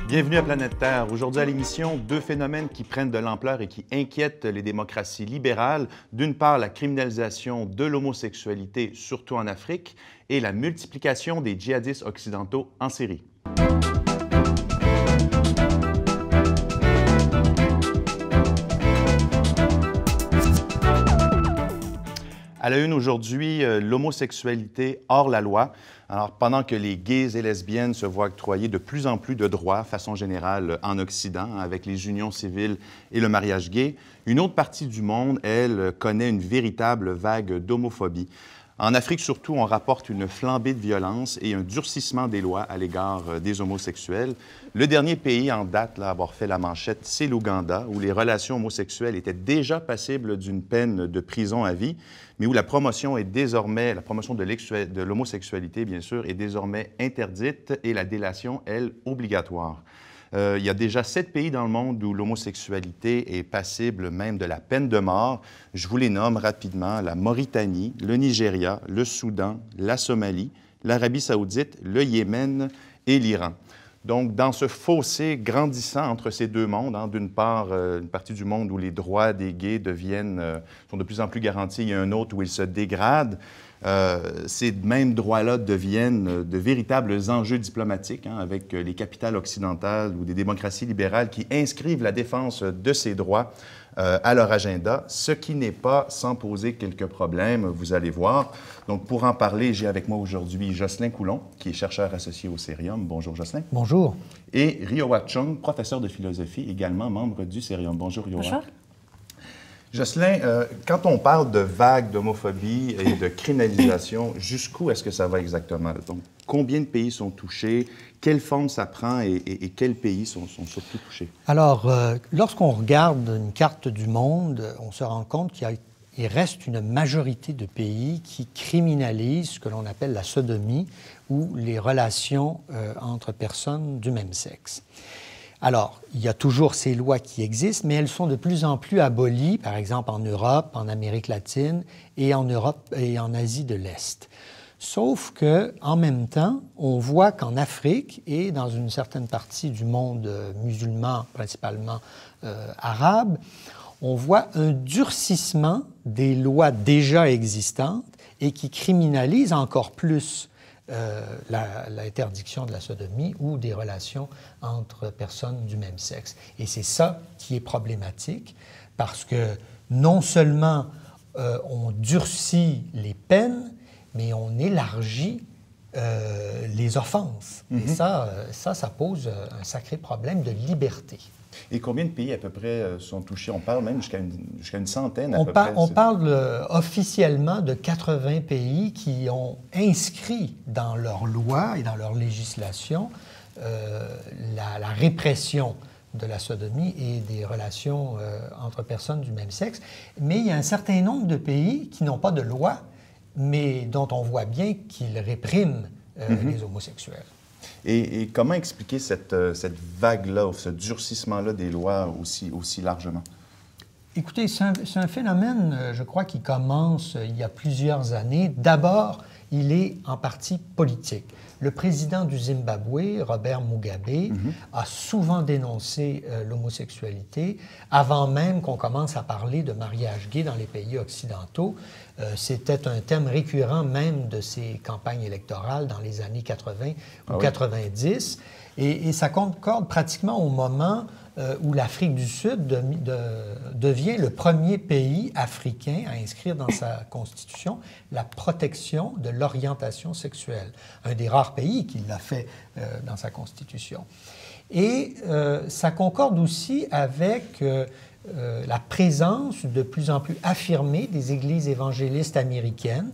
Bienvenue à Planète Terre. Aujourd'hui à l'émission, deux phénomènes qui prennent de l'ampleur et qui inquiètent les démocraties libérales. D'une part, la criminalisation de l'homosexualité, surtout en Afrique, et la multiplication des djihadistes occidentaux en Syrie. À la une aujourd'hui, l'homosexualité hors la loi. Alors, pendant que les gays et lesbiennes se voient octroyer de plus en plus de droits, façon générale, en Occident, avec les unions civiles et le mariage gay, une autre partie du monde, elle, connaît une véritable vague d'homophobie. En Afrique, surtout, on rapporte une flambée de violence et un durcissement des lois à l'égard des homosexuels. Le dernier pays en date à avoir fait la manchette, c'est l'Ouganda, où les relations homosexuelles étaient déjà passibles d'une peine de prison à vie, mais où la promotion de l'homosexualité, bien sûr, est désormais interdite et la délation, elle, obligatoire. Il y a déjà 7 pays dans le monde où l'homosexualité est passible même de la peine de mort. Je vous les nomme rapidement: la Mauritanie, le Nigeria, le Soudan, la Somalie, l'Arabie saoudite, le Yémen et l'Iran. Donc, dans ce fossé grandissant entre ces deux mondes, d'une part, une partie du monde où les droits des gays sont de plus en plus garantis, il y a un autre où ils se dégradent. Ces mêmes droits-là deviennent de véritables enjeux diplomatiques, avec les capitales occidentales ou des démocraties libérales qui inscrivent la défense de ces droits à leur agenda, ce qui n'est pas sans poser quelques problèmes, vous allez voir. Donc, pour en parler, j'ai avec moi aujourd'hui Jocelyn Coulon, qui est chercheur associé au Cerium. Bonjour, Jocelyn. Bonjour. Et Riowa Chung, professeur de philosophie, également membre du Cerium. Bonjour, Riowa. Bonjour. Jocelyn, quand on parle de vagues d'homophobie et de criminalisation, jusqu'où est-ce que ça va exactement? Donc, combien de pays sont touchés? Quelle forme ça prend et quels pays sont surtout touchés? Alors, lorsqu'on regarde une carte du monde, on se rend compte qu'il reste une majorité de pays qui criminalisent ce que l'on appelle la sodomie ou les relations entre personnes du même sexe. Alors, il y a toujours ces lois qui existent, mais elles sont de plus en plus abolies, par exemple en Europe, en Amérique latine et en Europe et en Asie de l'Est. Sauf qu'en même temps, on voit qu'en Afrique et dans une certaine partie du monde musulman, principalement arabe, on voit un durcissement des lois déjà existantes et qui criminalisent encore plus l'interdiction de la sodomie ou des relations entre personnes du même sexe. Et c'est ça qui est problématique, parce que non seulement on durcit les peines, mais on élargit les offenses. Et ça pose un sacré problème de liberté. Et combien de pays à peu près sont touchés? On parle même jusqu'à une centaine à on peu près. On parle officiellement de 80 pays qui ont inscrit dans leur loi et dans leur législation la répression de la sodomie et des relations entre personnes du même sexe. Mais il y a un certain nombre de pays qui n'ont pas de loi, mais dont on voit bien qu'ils répriment les homosexuels. Et comment expliquer cette vague-là, ou ce durcissement-là des lois aussi largement? Écoutez, c'est un phénomène, je crois, qui commence il y a plusieurs années. D'abord, il est en partie politique. Le président du Zimbabwe, Robert Mugabe, a souvent dénoncé l'homosexualité avant même qu'on commence à parler de mariage gay dans les pays occidentaux. C'était un thème récurrent même de ses campagnes électorales dans les années 80 ou 90. Et ça concorde pratiquement au moment où l'Afrique du Sud devient le premier pays africain à inscrire dans sa constitution la protection de l'orientation sexuelle. Un des rares pays qui l'a fait dans sa constitution. Et ça concorde aussi avec la présence de plus en plus affirmée des églises évangélistes américaines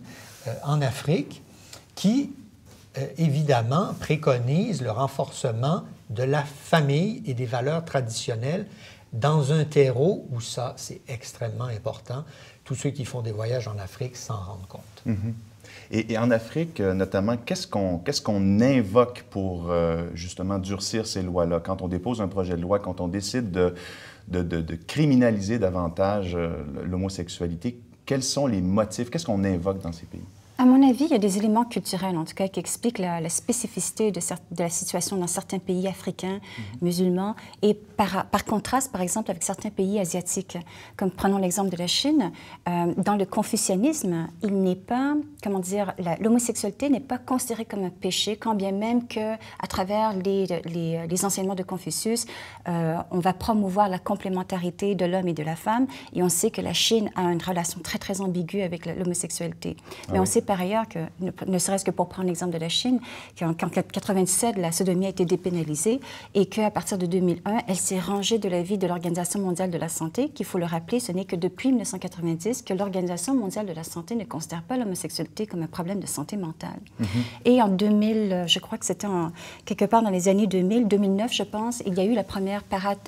en Afrique qui, évidemment, préconisent le renforcement de la famille et des valeurs traditionnelles dans un terreau où ça, c'est extrêmement important. Tous ceux qui font des voyages en Afrique s'en rendent compte. Et en Afrique, notamment, qu'est-ce qu'on invoque pour justement durcir ces lois-là? Quand on dépose un projet de loi, quand on décide de criminaliser davantage l'homosexualité, quels sont les motifs? Qu'est-ce qu'on invoque dans ces pays? À mon avis, il y a des éléments culturels, en tout cas, qui expliquent la spécificité de la situation dans certains pays africains, musulmans, et par contraste, par exemple, avec certains pays asiatiques. Comme prenons l'exemple de la Chine, dans le confucianisme, il n'est pas, comment dire, l'homosexualité n'est pas considérée comme un péché, quand bien même qu'à travers les enseignements de Confucius, on va promouvoir la complémentarité de l'homme et de la femme, et on sait que la Chine a une relation très, très ambiguë avec l'homosexualité. Mais on sait par ailleurs que, ne serait-ce que pour prendre l'exemple de la Chine, qu'en 1997, la sodomie a été dépénalisée et qu'à partir de 2001, elle s'est rangée de l'avis de l'Organisation mondiale de la santé, qu'il faut le rappeler, ce n'est que depuis 1990 que l'Organisation mondiale de la santé ne considère pas l'homosexualité comme un problème de santé mentale. Et en 2000, je crois que c'était quelque part dans les années 2000, 2009, je pense, il y a eu la première parade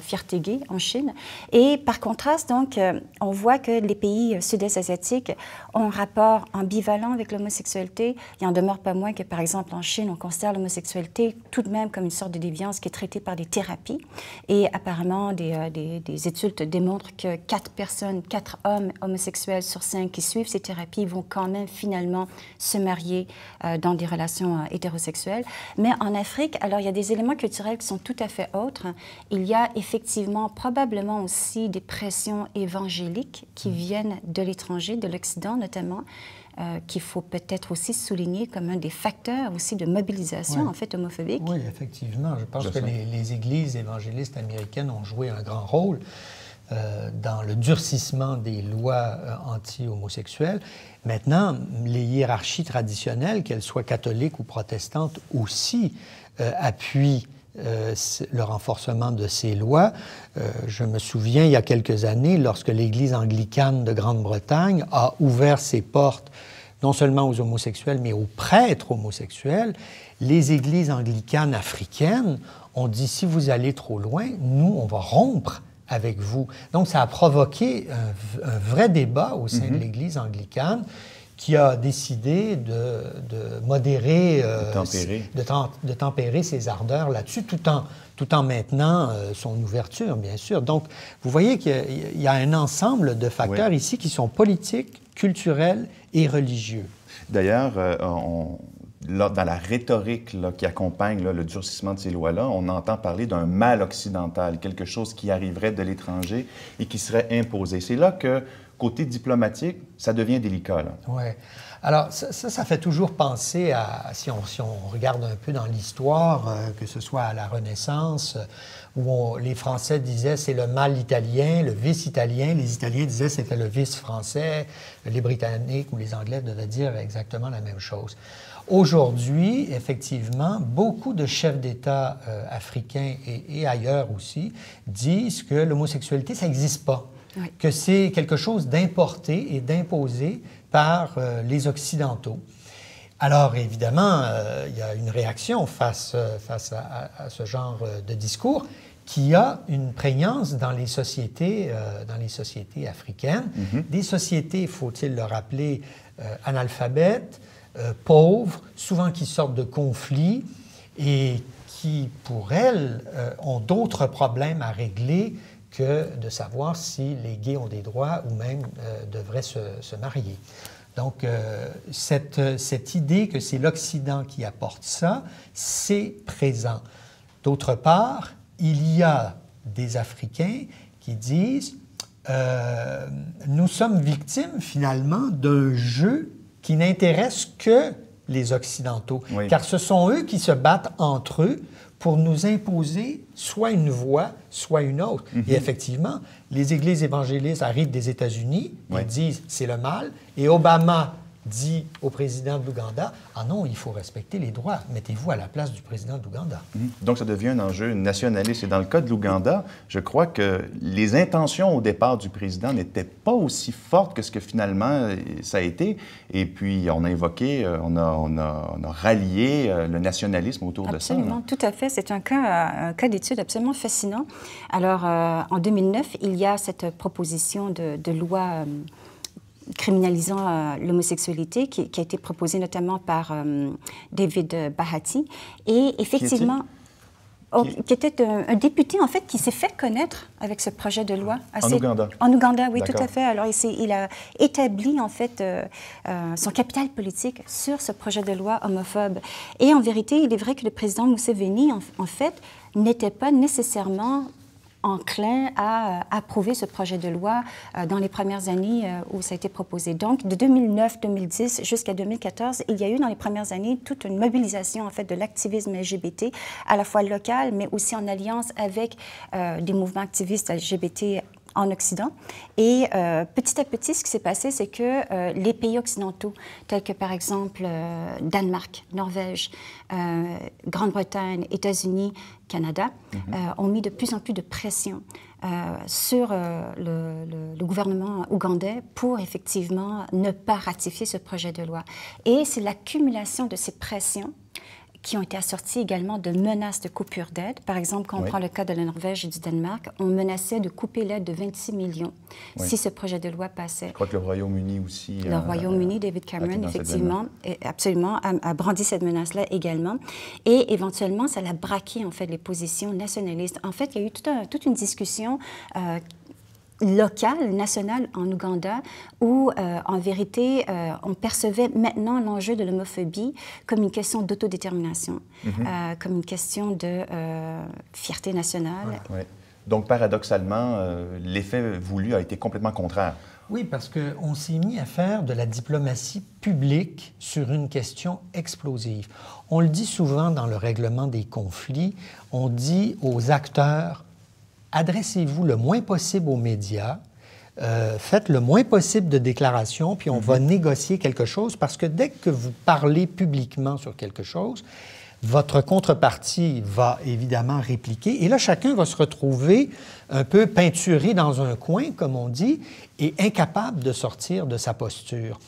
fierté gay en Chine. Et par contraste, donc, on voit que les pays sud-est asiatiques ont un rapport ambivalent avec l'homosexualité. Il n'en demeure pas moins que, par exemple, en Chine, on considère l'homosexualité tout de même comme une sorte de déviance qui est traitée par des thérapies. Et apparemment, des études démontrent que 4 hommes homosexuels sur 5 qui suivent ces thérapies vont quand même finalement se marier dans des relations hétérosexuelles. Mais en Afrique, alors il y a des éléments culturels qui sont tout à fait autres. Il y a effectivement probablement aussi des pressions évangéliques qui viennent de l'étranger, de l'Occident notamment, qu'il faut peut-être aussi souligner comme un des facteurs aussi de mobilisation, en fait, homophobique. Oui, effectivement. Je pense que les églises évangélistes américaines ont joué un grand rôle dans le durcissement des lois anti-homosexuelles. Maintenant, les hiérarchies traditionnelles, qu'elles soient catholiques ou protestantes, aussi appuient le renforcement de ces lois. Je me souviens, il y a quelques années, lorsque l'Église anglicane de Grande-Bretagne a ouvert ses portes non seulement aux homosexuels, mais aux prêtres homosexuels, les églises anglicanes africaines ont dit, si vous allez trop loin, nous, on va rompre avec vous. Donc, ça a provoqué un vrai débat au sein de l'Église anglicane qui a décidé de modérer, de tempérer ses ardeurs là-dessus, tout en maintenant son ouverture, bien sûr. Donc, vous voyez qu'il y a un ensemble de facteurs ici qui sont politiques, culturels et religieux. D'ailleurs, dans la rhétorique qui accompagne le durcissement de ces lois-là, on entend parler d'un mal occidental, quelque chose qui arriverait de l'étranger et qui serait imposé. C'est là que, côté diplomatique, ça devient délicat. Oui. Alors, ça fait toujours penser à, si on regarde un peu dans l'histoire, que ce soit à la Renaissance, où les Français disaient c'est le mal italien, le vice italien, les Italiens disaient c'était le vice français, les Britanniques ou les Anglais devaient dire exactement la même chose. Aujourd'hui, effectivement, beaucoup de chefs d'État africains et ailleurs aussi disent que l'homosexualité, ça n'existe pas. Oui. Que c'est quelque chose d'importé et d'imposé par les Occidentaux. Alors, évidemment, il y a une réaction face à ce genre de discours qui a une prégnance dans les sociétés africaines. Des sociétés, faut-il le rappeler, analphabètes, pauvres, souvent qui sortent de conflits et qui, pour elles, ont d'autres problèmes à régler que de savoir si les gays ont des droits ou même devraient se marier. Donc, cette idée que c'est l'Occident qui apporte ça, c'est présent. D'autre part, il y a des Africains qui disent nous sommes victimes finalement d'un jeu qui n'intéresse que les Occidentaux, car ce sont eux qui se battent entre eux pour nous imposer soit une voie, soit une autre. Et effectivement, les églises évangélistes arrivent des États-Unis, ils disent c'est le mal, et Obama dit au président de l'Ouganda, ah non, il faut respecter les droits, mettez-vous à la place du président de l'Ouganda. Donc ça devient un enjeu nationaliste. Et dans le cas de l'Ouganda, je crois que les intentions au départ du président n'étaient pas aussi fortes que ce que finalement ça a été. Et puis on a évoqué, on a rallié le nationalisme autour de ça. Absolument, tout à fait. C'est un cas d'étude absolument fascinant. Alors, en 2009, il y a cette proposition de loi criminalisant l'homosexualité qui a été proposée notamment par David Bahati. Et effectivement... qui était un député, en fait, qui s'est fait connaître avec ce projet de loi. En Ouganda? En Ouganda, oui, tout à fait. Alors, il a établi, en fait, son capital politique sur ce projet de loi homophobe. Et en vérité, il est vrai que le président Museveni, en fait, n'était pas nécessairement enclin à approuver ce projet de loi dans les premières années où ça a été proposé. Donc, de 2009-2010 jusqu'à 2014, il y a eu dans les premières années toute une mobilisation, en fait, de l'activisme LGBT, à la fois local, mais aussi en alliance avec des mouvements activistes LGBT en Occident. Et petit à petit, ce qui s'est passé, c'est que les pays occidentaux, tels que par exemple Danemark, Norvège, Grande-Bretagne, États-Unis, Canada, ont mis de plus en plus de pression sur le gouvernement ougandais pour effectivement ne pas ratifier ce projet de loi. Et c'est l'accumulation de ces pressions qui ont été assortis également de menaces de coupure d'aide. Par exemple, quand on prend le cas de la Norvège et du Danemark, on menaçait de couper l'aide de 26 millions si ce projet de loi passait. Je crois que le Royaume-Uni aussi... Le Royaume-Uni, David Cameron, effectivement, absolument, a brandi cette menace-là également. Et éventuellement, ça a braqué, en fait, les positions nationalistes. En fait, il y a eu toute une discussion locale, nationale en Ouganda, où, en vérité, on percevait maintenant l'enjeu de l'homophobie comme une question d'autodétermination, comme une question de fierté nationale. Donc, paradoxalement, l'effet voulu a été complètement contraire. Oui, parce qu'on s'est mis à faire de la diplomatie publique sur une question explosive. On le dit souvent dans le règlement des conflits, on dit aux acteurs: adressez-vous le moins possible aux médias, faites le moins possible de déclarations, puis on va négocier quelque chose, parce que dès que vous parlez publiquement sur quelque chose, votre contrepartie va évidemment répliquer. Et là, chacun va se retrouver un peu peinturé dans un coin, comme on dit, et incapable de sortir de sa posture.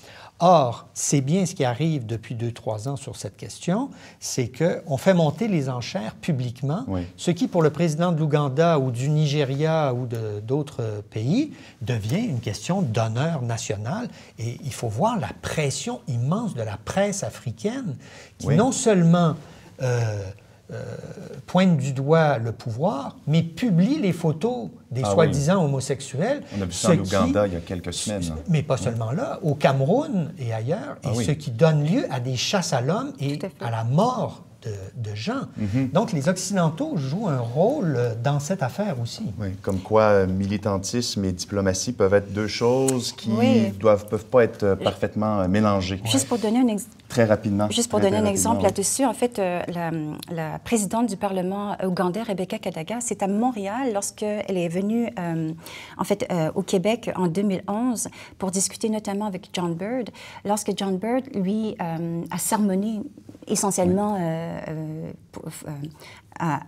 Or, c'est bien ce qui arrive depuis 2-3 ans sur cette question, c'est qu'on fait monter les enchères publiquement, ce qui, pour le président de l'Ouganda ou du Nigeria ou d'autres pays, devient une question d'honneur national. Et il faut voir la pression immense de la presse africaine qui non seulement pointe du doigt le pouvoir, mais publie les photos des soi-disant homosexuels. On a vu ça en Ouganda il y a quelques semaines. Mais pas seulement là, au Cameroun et ailleurs, et ce qui donne lieu à des chasses à l'homme et à la mort de gens. Donc, les Occidentaux jouent un rôle dans cette affaire aussi. Oui, comme quoi militantisme et diplomatie peuvent être deux choses qui peuvent pas être parfaitement mélangées. Juste pour donner un exemple. Très rapidement. Juste pour donner un exemple là-dessus, en fait, la présidente du Parlement ougandais, Rebecca Kadaga, c'est à Montréal lorsqu'elle est venue, en fait, au Québec en 2011 pour discuter notamment avec John Bird. Lorsque John Bird, lui, a sermonné essentiellement,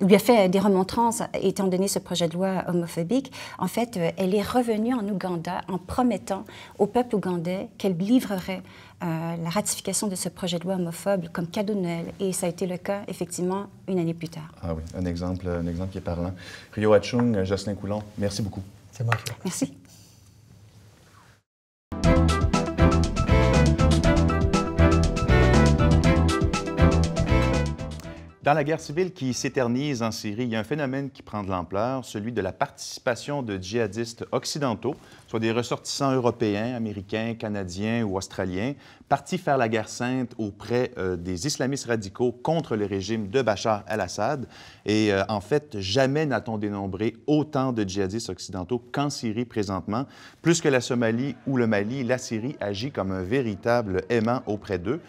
lui a fait des remontrances étant donné ce projet de loi homophobique. En fait, elle est revenue en Ouganda en promettant au peuple ougandais qu'elle livrerait la ratification de ce projet de loi homophobe comme cadeau de Noël. Et ça a été le cas, effectivement, une année plus tard. Ah oui, un exemple qui est parlant. Rio Achung, Jocelyn Coulon, merci beaucoup. C'est moi qui Merci. Dans la guerre civile qui s'éternise en Syrie, il y a un phénomène qui prend de l'ampleur, celui de la participation de djihadistes occidentaux, soit des ressortissants européens, américains, canadiens ou australiens, partis faire la guerre sainte auprès des islamistes radicaux contre le régime de Bachar el-Assad. Et en fait, jamais n'a-t-on dénombré autant de djihadistes occidentaux qu'en Syrie présentement. Plus que la Somalie ou le Mali, la Syrie agit comme un véritable aimant auprès d'eux.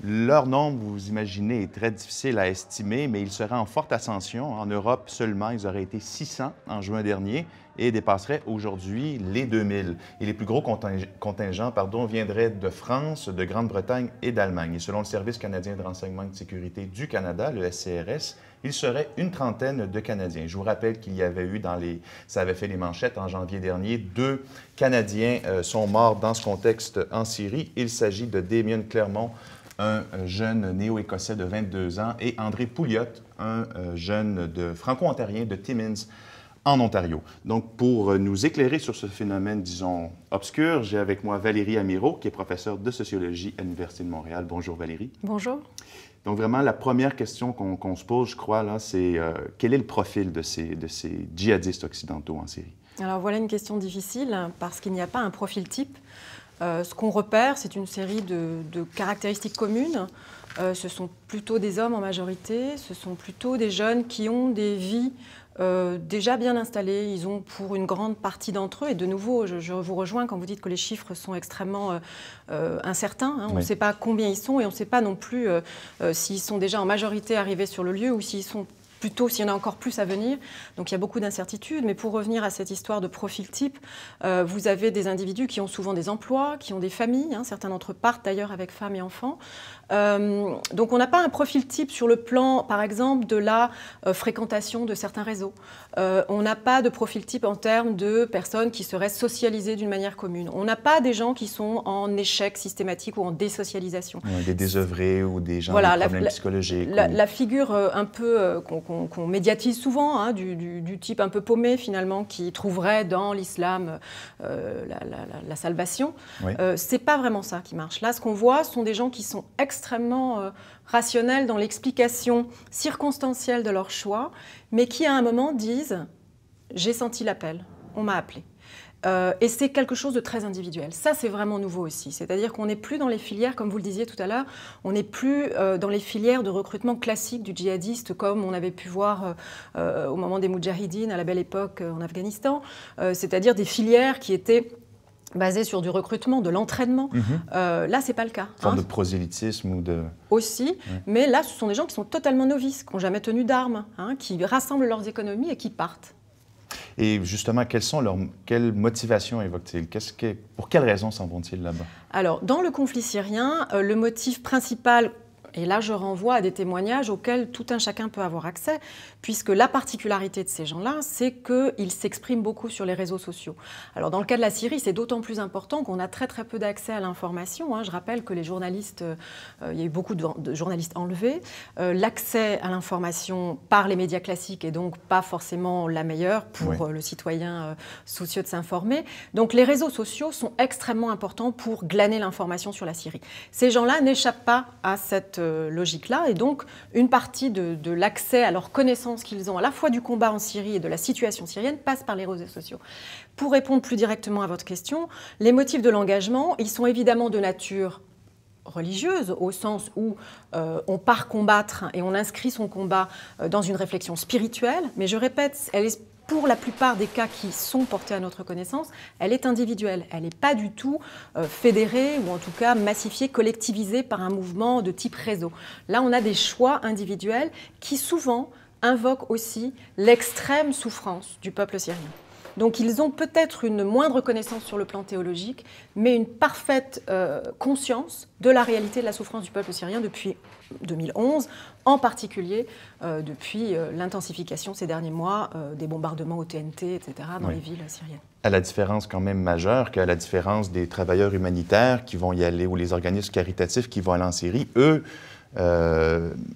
Leur nombre, vous imaginez, est très difficile à estimer, mais il serait en forte ascension. En Europe seulement, ils auraient été 600 en juin dernier et dépasseraient aujourd'hui les 2000. Et les plus gros contingents viendraient de France, de Grande-Bretagne et d'Allemagne. Et selon le Service canadien de renseignement et de sécurité du Canada, le SCRS, il serait une trentaine de Canadiens. Je vous rappelle qu'il y avait eu ça avait fait les manchettes en janvier dernier, 2 Canadiens sont morts dans ce contexte en Syrie. Il s'agit de Damien Clermont, un jeune néo-écossais de 22 ans, et André Pouliot, un jeune franco-ontarien de Timmins, en Ontario. Donc, pour nous éclairer sur ce phénomène, disons, obscur, j'ai avec moi Valérie Amirault, qui est professeure de sociologie à l'Université de Montréal. Bonjour Valérie. Bonjour. Donc, vraiment, la première question qu'on se pose, je crois, là, c'est quel est le profil de ces djihadistes occidentaux en Syrie? Alors, voilà une question difficile, parce qu'il n'y a pas un profil type. Ce qu'on repère, c'est une série de caractéristiques communes. Ce sont plutôt des hommes en majorité, ce sont plutôt des jeunes qui ont des vies déjà bien installés. Ils ont pour une grande partie d'entre eux, et de nouveau, je vous rejoins quand vous dites que les chiffres sont extrêmement incertains. Hein. On ne sait pas combien ils sont et on ne sait pas non plus s'ils sont déjà en majorité arrivés sur le lieu ou s'ils sont plutôt s'il y en a encore plus à venir. Donc il y a beaucoup d'incertitudes. Mais pour revenir à cette histoire de profil type, vous avez des individus qui ont souvent des emplois, qui ont des familles. Hein. Certains d'entre eux partent d'ailleurs avec femmes et enfants. Donc on n'a pas un profil type sur le plan, par exemple, de la fréquentation de certains réseaux. On n'a pas de profil type en termes de personnes qui seraient socialisées d'une manière commune. On n'a pas des gens qui sont en échec systématique ou en désocialisation. Ouais, des désœuvrés ou des gens avec des problèmes psychologiques. La figure un peu qu'on médiatise souvent, hein, du type un peu paumé finalement, qui trouverait dans l'islam la salvation, c'est pas vraiment ça qui marche. Là, ce qu'on voit, ce sont des gens qui sont extrêmement rationnels dans l'explication circonstancielle de leur choix, mais qui à un moment disent « j'ai senti l'appel, on m'a appelé ». Et c'est quelque chose de très individuel. Ça, c'est vraiment nouveau aussi. C'est-à-dire qu'on n'est plus dans les filières, comme vous le disiez tout à l'heure, on n'est plus dans les filières de recrutement classique du djihadiste, comme on avait pu voir au moment des Moudjahidines, à la belle époque en Afghanistan, c'est-à-dire des filières qui étaient basées sur du recrutement, de l'entraînement. Là, ce n'est pas le cas. Une forme de prosélytisme ou de... Aussi, mais là, ce sont des gens qui sont totalement novices, qui n'ont jamais tenu d'armes, hein, qui rassemblent leurs économies et qui partent. Et justement, quelles motivations évoquent-ils? Pour quelles raisons s'en vont-ils là-bas? Alors, dans le conflit syrien, le motif principal, et là je renvoie à des témoignages auxquels tout un chacun peut avoir accès, puisque la particularité de ces gens-là, c'est qu'ils s'expriment beaucoup sur les réseaux sociaux. Alors dans le cas de la Syrie, c'est d'autant plus important qu'on a très peu d'accès à l'information. Hein. Je rappelle que les journalistes, il y a eu beaucoup de journalistes enlevés. L'accès à l'information par les médias classiques est donc pas forcément la meilleure pour le citoyen soucieux de s'informer. Donc les réseaux sociaux sont extrêmement importants pour glaner l'information sur la Syrie. Ces gens-là n'échappent pas à cette logique-là, et donc une partie de l'accès à leurs connaissances qu'ils ont à la fois du combat en Syrie et de la situation syrienne passe par les réseaux sociaux. Pour répondre plus directement à votre question, les motifs de l'engagement, ils sont évidemment de nature religieuse, au sens où on part combattre et on inscrit son combat dans une réflexion spirituelle, mais je répète, elle est pour la plupart des cas qui sont portés à notre connaissance, elle est individuelle. Elle n'est pas du tout fédérée ou en tout cas massifiée, collectivisée par un mouvement de type réseau. Là, on a des choix individuels qui souvent invoquent aussi l'extrême souffrance du peuple syrien. Donc ils ont peut-être une moindre connaissance sur le plan théologique, mais une parfaite conscience de la réalité de la souffrance du peuple syrien depuis 2011, en particulier depuis l'intensification ces derniers mois des bombardements au TNT, etc., dans les villes syriennes. À la différence quand même majeure qu'à la différence des travailleurs humanitaires qui vont y aller ou les organismes caritatifs qui vont aller en Syrie, eux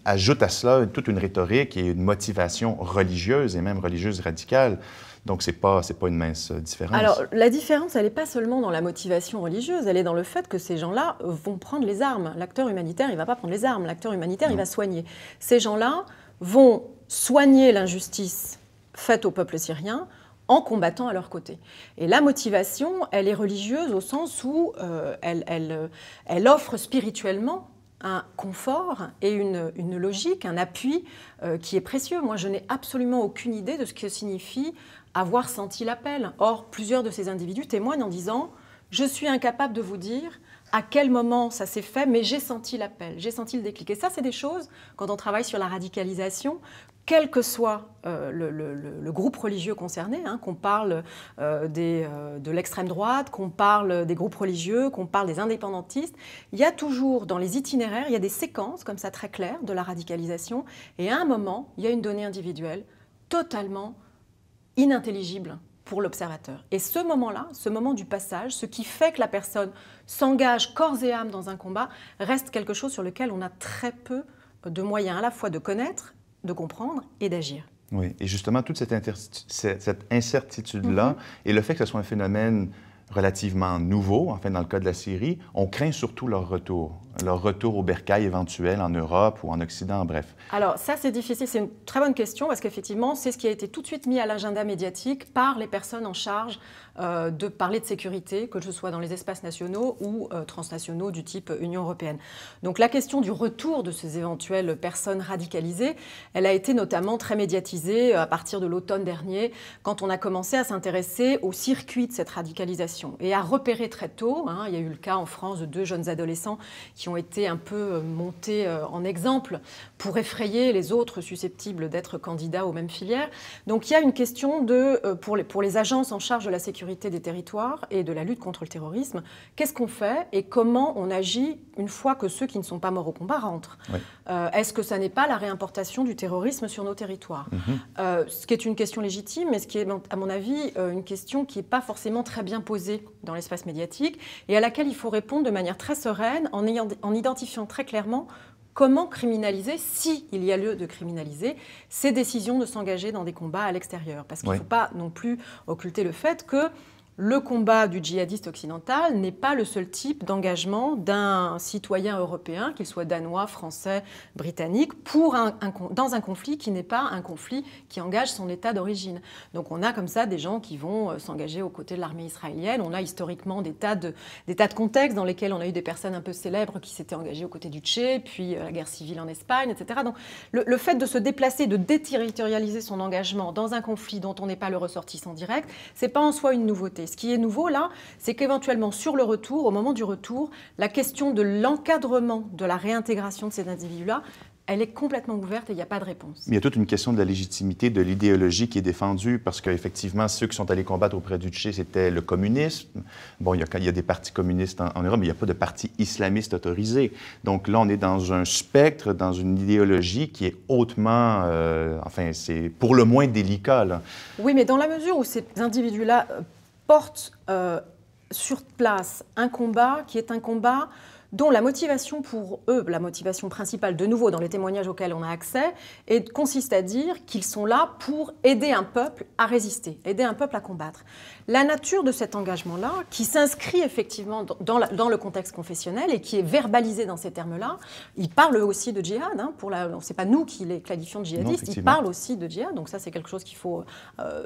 ajoutent à cela toute une rhétorique et une motivation religieuse et même religieuse radicale. Donc, ce n'est pas une mince différence. Alors, la différence, elle n'est pas seulement dans la motivation religieuse, elle est dans le fait que ces gens-là vont prendre les armes. L'acteur humanitaire, il ne va pas prendre les armes. L'acteur humanitaire, il va soigner. Ces gens-là vont soigner l'injustice faite au peuple syrien en combattant à leur côté. Et la motivation, elle est religieuse au sens où elle offre spirituellement un confort et une logique, un appui qui est précieux. Moi, je n'ai absolument aucune idée de ce que signifie avoir senti l'appel. Or, plusieurs de ces individus témoignent en disant « Je suis incapable de vous dire à quel moment ça s'est fait, mais j'ai senti l'appel, j'ai senti le déclic. » Et ça, c'est des choses, quand on travaille sur la radicalisation, quel que soit le groupe religieux concerné, hein, qu'on parle de l'extrême droite, qu'on parle des groupes religieux, qu'on parle des indépendantistes, il y a toujours dans les itinéraires, il y a des séquences comme ça très claires de la radicalisation, et à un moment, il y a une donnée individuelle totalement inintelligible pour l'observateur. Et ce moment-là, ce moment du passage, ce qui fait que la personne s'engage corps et âme dans un combat, reste quelque chose sur lequel on a très peu de moyens à la fois de connaître, de comprendre et d'agir. Oui, et justement, toute cette incertitude-là et le fait que ce soit un phénomène relativement nouveau, enfin dans le cas de la Syrie, on craint surtout leur retour. leur retour au bercail éventuel en Europe ou en Occident, bref? Alors ça, c'est difficile. C'est une très bonne question parce qu'effectivement, c'est ce qui a été tout de suite mis à l'agenda médiatique par les personnes en charge de parler de sécurité, que ce soit dans les espaces nationaux ou transnationaux du type Union européenne. Donc la question du retour de ces éventuelles personnes radicalisées, elle a été notamment très médiatisée à partir de l'automne dernier, quand on a commencé à s'intéresser au circuit de cette radicalisation et à repérer très tôt. Il y a eu le cas en France de 2 jeunes adolescents qui ont été un peu montés en exemple pour effrayer les autres susceptibles d'être candidats aux mêmes filières. Donc il y a une question pour les agences en charge de la sécurité des territoires et de la lutte contre le terrorisme, qu'est-ce qu'on fait et comment on agit une fois que ceux qui ne sont pas morts au combat rentrent? Oui. Est-ce que ça n'est pas la réimportation du terrorisme sur nos territoires? Ce qui est une question légitime, mais ce qui est, à mon avis, une question qui n'est pas forcément très bien posée dans l'espace médiatique et à laquelle il faut répondre de manière très sereine en identifiant très clairement comment criminaliser, s'il y a lieu de criminaliser, ces décisions de s'engager dans des combats à l'extérieur. Parce qu'il ne faut pas non plus occulter le fait que le combat du djihadiste occidental n'est pas le seul type d'engagement d'un citoyen européen, qu'il soit danois, français, britannique, dans un conflit qui n'est pas un conflit qui engage son État d'origine. Donc on a comme ça des gens qui vont s'engager aux côtés de l'armée israélienne. On a historiquement des tas de contextes dans lesquels on a eu des personnes un peu célèbres qui s'étaient engagées aux côtés du Tché, puis la guerre civile en Espagne, etc. Donc le fait de se déplacer, de déterritorialiser son engagement dans un conflit dont on n'est pas le ressortissant direct, ce n'est pas en soi une nouveauté. Ce qui est nouveau là, c'est qu'éventuellement sur le retour, au moment du retour, la question de l'encadrement de la réintégration de ces individus-là, elle est complètement ouverte et il n'y a pas de réponse. Il y a toute une question de la légitimité, de l'idéologie qui est défendue, parce qu'effectivement, ceux qui sont allés combattre auprès du Tché, c'était le communisme. Bon, il y a des partis communistes en Europe, mais il n'y a pas de parti islamiste autorisé. Donc là, on est dans un spectre, dans une idéologie qui est hautement, c'est pour le moins délicat, là. Oui, mais dans la mesure où ces individus-là portent sur place un combat qui est un combat dont la motivation pour eux, la motivation principale, de nouveau dans les témoignages auxquels on a accès, consiste à dire qu'ils sont là pour aider un peuple à résister, aider un peuple à combattre. La nature de cet engagement-là, qui s'inscrit effectivement dans le contexte confessionnel et qui est verbalisé dans ces termes-là, il parle aussi de djihad, c'est pas nous qui les qualifions de djihadistes, il parle aussi de djihad, donc ça c'est quelque chose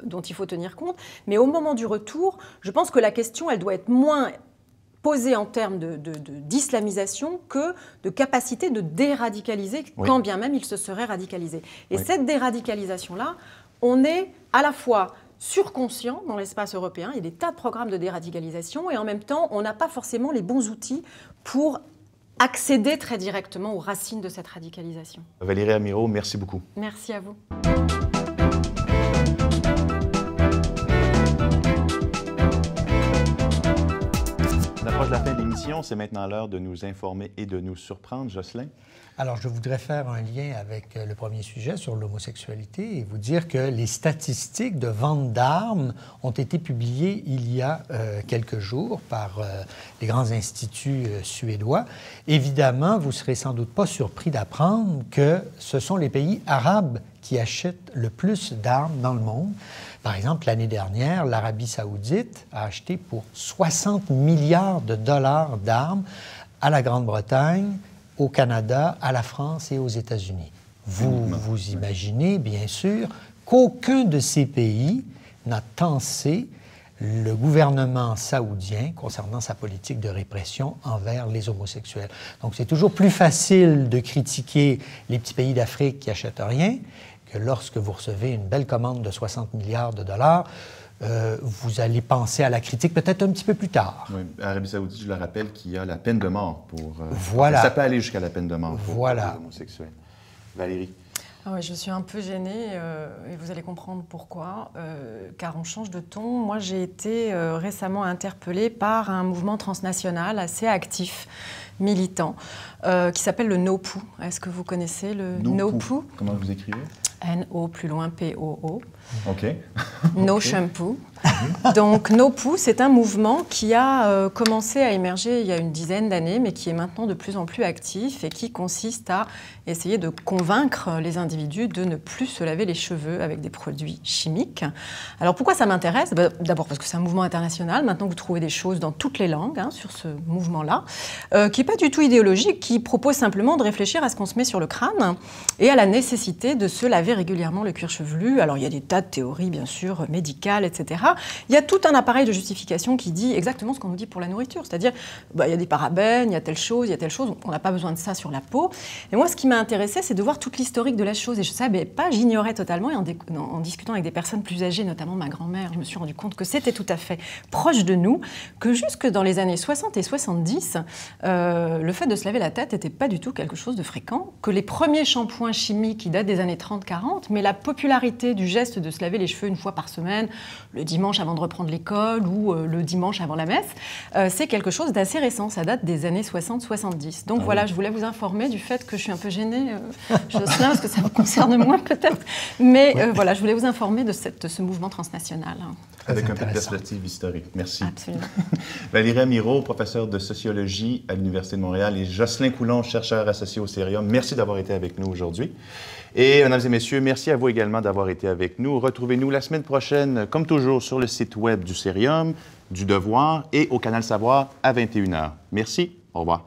dont il faut tenir compte. Mais au moment du retour, je pense que la question, elle doit être moins posée en termes d'islamisation que de capacité de déradicaliser, quand bien même il se serait radicalisé. Et cette déradicalisation-là, on est à la fois surconscient dans l'espace européen, il y a des tas de programmes de déradicalisation, et en même temps, on n'a pas forcément les bons outils pour accéder très directement aux racines de cette radicalisation. Valérie Amirault, merci beaucoup. Merci à vous. On approche de la fin de l'émission, c'est maintenant l'heure de nous informer et de nous surprendre. Jocelyn? Alors, je voudrais faire un lien avec le premier sujet sur l'homosexualité et vous dire que les statistiques de vente d'armes ont été publiées il y a quelques jours par les grands instituts suédois. Évidemment, vous ne serez sans doute pas surpris d'apprendre que ce sont les pays arabes qui achètent le plus d'armes dans le monde. Par exemple, l'année dernière, l'Arabie saoudite a acheté pour 60 milliards de dollars d'armes à la Grande-Bretagne, au Canada, à la France et aux États-Unis. Vous imaginez, bien sûr, qu'aucun de ces pays n'a tensé le gouvernement saoudien concernant sa politique de répression envers les homosexuels. Donc, c'est toujours plus facile de critiquer les petits pays d'Afrique qui n'achètent rien que lorsque vous recevez une belle commande de 60 milliards de dollars, vous allez penser à la critique peut-être un petit peu plus tard. Oui, l'Arabie saoudite, je le rappelle, qui a la peine de mort pour... voilà. Ça peut aller jusqu'à la peine de mort pour les homosexuels. Valérie? Ah ouais, je suis un peu gênée et vous allez comprendre pourquoi, car on change de ton. Moi, j'ai été récemment interpellée par un mouvement transnational assez actif, militant, qui s'appelle le NoPoo. Est-ce que vous connaissez le NoPoo? Comment vous écrivez? N-O, plus loin, P-O-O. OK. No Shampoo. Donc NoPoo, c'est un mouvement qui a commencé à émerger il y a une dizaine d'années, mais qui est maintenant de plus en plus actif et qui consiste à essayer de convaincre les individus de ne plus se laver les cheveux avec des produits chimiques. Alors pourquoi ça m'intéresse? D'abord parce que c'est un mouvement international. Maintenant, vous trouvez des choses dans toutes les langues sur ce mouvement-là, qui n'est pas du tout idéologique, qui propose simplement de réfléchir à ce qu'on se met sur le crâne et à la nécessité de se laver régulièrement le cuir chevelu. Alors il y a des tas de théories, bien sûr, médicales, etc. Il y a tout un appareil de justification qui dit exactement ce qu'on nous dit pour la nourriture, c'est-à-dire il y a des parabènes, il y a telle chose, on n'a pas besoin de ça sur la peau. Et moi, ce qui m'a intéressé, c'est de voir toute l'historique de la chose. Et je ne savais pas, j'ignorais totalement. Et en discutant avec des personnes plus âgées, notamment ma grand-mère, je me suis rendu compte que c'était tout à fait proche de nous, que jusque dans les années 60 et 70, le fait de se laver la tête n'était pas du tout quelque chose de fréquent, que les premiers shampoings chimiques, qui datent des années 30-40, mais la popularité du geste de se laver les cheveux une fois par semaine, le dimanche avant de reprendre l'école ou le dimanche avant la messe, c'est quelque chose d'assez récent. Ça date des années 60-70. Donc voilà, je voulais vous informer du fait que je suis un peu gênée, Jocelyn, parce que ça vous concerne moins peut-être. Mais voilà, je voulais vous informer de ce mouvement transnational. Avec un peu de perspective historique. Merci. Absolument. Valérie Amirault, professeure de sociologie à l'Université de Montréal, et Jocelyn Coulon, chercheur associé au Cérium. Merci d'avoir été avec nous aujourd'hui. Et, mesdames et messieurs, merci à vous également d'avoir été avec nous. Retrouvez-nous la semaine prochaine, comme toujours, sur le site web du Cérium, du Devoir et au Canal Savoir à 21h. Merci. Au revoir.